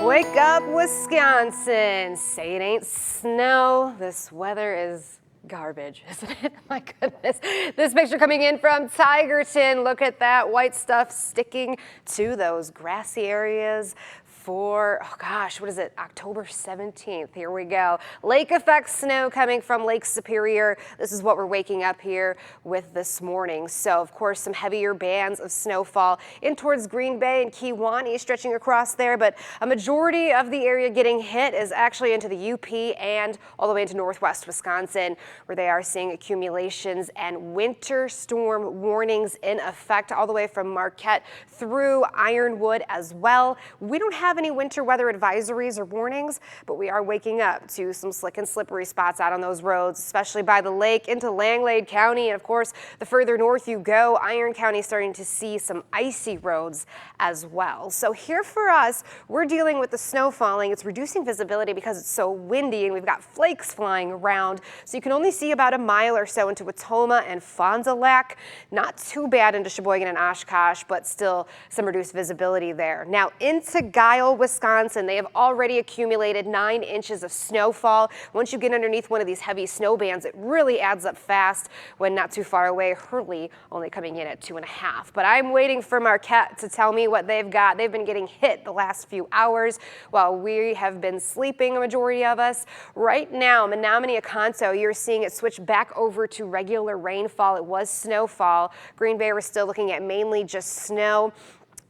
Wake up, Wisconsin. Say it ain't snow. This weather is garbage, isn't it? My goodness. This picture coming in from Tigerton. Look at that white stuff sticking to those grassy areas for, oh gosh, what is it? October 17th. Here we go. Lake effect snow coming from Lake Superior. This is what we're waking up here with this morning. So, of course, some heavier bands of snowfall in towards Green Bay and Kewanee stretching across there, but a majority of the area getting hit is actually into the UP and all the way into northwest Wisconsin, where they are seeing accumulations and winter storm warnings in effect all the way from Marquette through Ironwood as well. We don't have any winter weather advisories or warnings, but we are waking up to some slick and slippery spots out on those roads, especially by the lake into Langlade County. And of course, the further north you go, Iron County is starting to see some icy roads as well. So here for us, we're dealing with the snow falling. It's reducing visibility because it's so windy and we've got flakes flying around. So you can only see about a mile or so into Watoma and Fond du Lac. Not too bad into Sheboygan and Oshkosh, but still some reduced visibility there. Now into Guile, Wisconsin, they have already accumulated 9 inches of snowfall. Once you get underneath one of these heavy snow bands, it really adds up fast. When not too far away, Hurley only coming in at 2.5. But I'm waiting for Marquette to tell me what they've got. They've been getting hit the last few hours while we have been sleeping, a majority of us. Right now, Menominee, Oconto, you're seeing it switch back over to regular rainfall. It was snowfall. Green Bay, we're still looking at mainly just snow.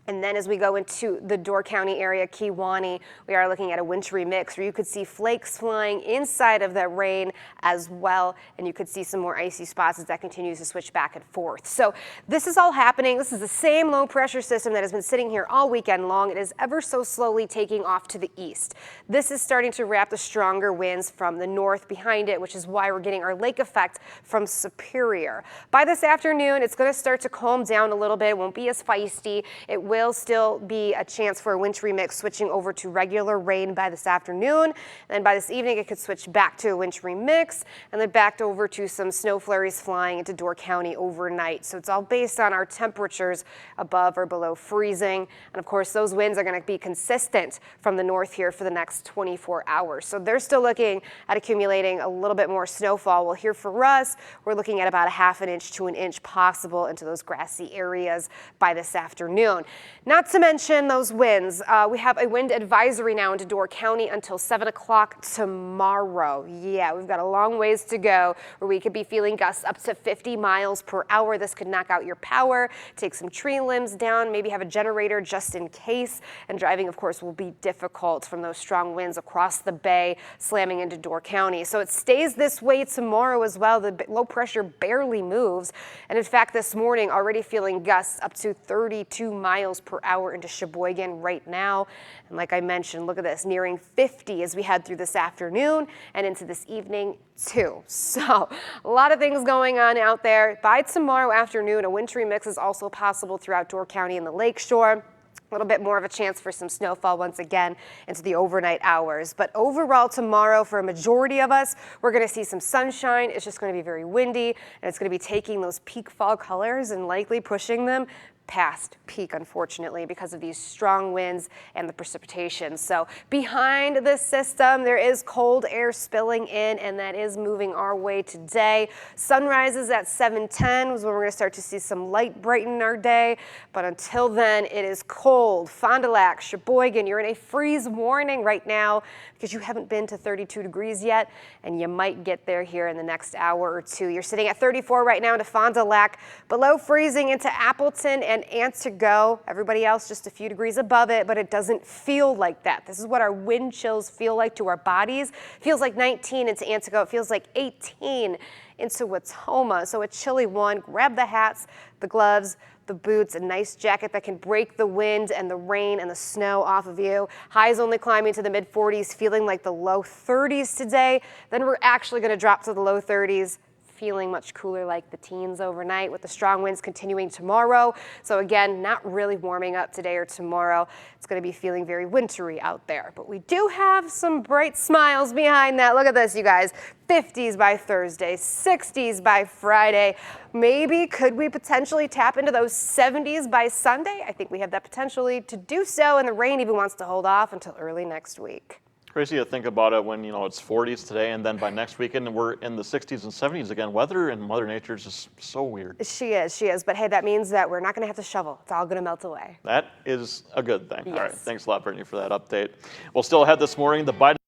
And then as we go into the Door County area, Kewanee, we are looking at a wintry mix where you could see flakes flying inside of that rain as well. And you could see some more icy spots as that continues to switch back and forth. So this is all happening. This is the same low pressure system that has been sitting here all weekend long. It is ever so slowly taking off to the east. This is starting to wrap the stronger winds from the north behind it, which is why we're getting our lake effect from Superior. By this afternoon, it's going to start to calm down a little bit. It won't be as feisty. It will still be a chance for a wintry mix switching over to regular rain by this afternoon. And then by this evening, it could switch back to a wintry mix and then back over to some snow flurries flying into Door County overnight. So it's all based on our temperatures above or below freezing. And of course, those winds are going to be consistent from the north here for the next 24 hours. So they're still looking at accumulating a little bit more snowfall. Well, here for us, we're looking at about a ½ inch to an inch possible into those grassy areas by this afternoon. Not to mention those winds. We have a wind advisory now into Door County until 7 o'clock tomorrow. Yeah, we've got a long ways to go where we could be feeling gusts up to 50 miles per hour. This could knock out your power, take some tree limbs down, maybe have a generator just in case. And driving, of course, will be difficult from those strong winds across the bay slamming into Door County. So it stays this way tomorrow as well. The low pressure barely moves. And in fact, this morning already feeling gusts up to 32 miles per hour into Sheboygan right now. And like I mentioned, look at this, nearing 50 as we head through this afternoon and into this evening too. So a lot of things going on out there. By tomorrow afternoon, a wintry mix is also possible throughout Door County and the Lakeshore. A little bit more of a chance for some snowfall once again into the overnight hours. But overall tomorrow, for a majority of us, we're going to see some sunshine. It's just going to be very windy, and it's going to be taking those peak fall colors and likely pushing them past peak, unfortunately, because of these strong winds and the precipitation. So behind this system, there is cold air spilling in, and that is moving our way today. Sunrises at 7:10 was when we're going to start to see some light brighten our day. But until then, it is cold. Fond du Lac, Sheboygan, you're in a freeze warning right now because you haven't been to 32 degrees yet, and you might get there here in the next hour or two. You're sitting at 34 right now into Fond du Lac, below freezing into Appleton and Antigo. Everybody else just a few degrees above it, but it doesn't feel like that. This is what our wind chills feel like to our bodies. It feels like 19 into Antigo. It feels like 18 into Watoma. So a chilly one. Grab the hats, the gloves, the boots, a nice jacket that can break the wind and the rain and the snow off of you. Highs only climbing to the mid 40s, feeling like the low 30s today. Then we're actually going to drop to the low 30s feeling much cooler like the teens overnight with the strong winds continuing tomorrow. So again, not really warming up today or tomorrow. It's going to be feeling very wintry out there. But we do have some bright smiles behind that. Look at this, you guys. 50s by Thursday, 60s by Friday. Maybe could we potentially tap into those 70s by Sunday? I think we have that potentially to do so, and the rain even wants to hold off until early next week. Crazy to think about it when, it's 40s today, and then by next weekend we're in the 60s and 70s again. Weather and Mother Nature is just so weird. She is. But hey, that means that we're not going to have to shovel. It's all going to melt away. That is a good thing. Yes. All right. Thanks a lot, Brittney, for that update. We'll still ahead this morning. The Biden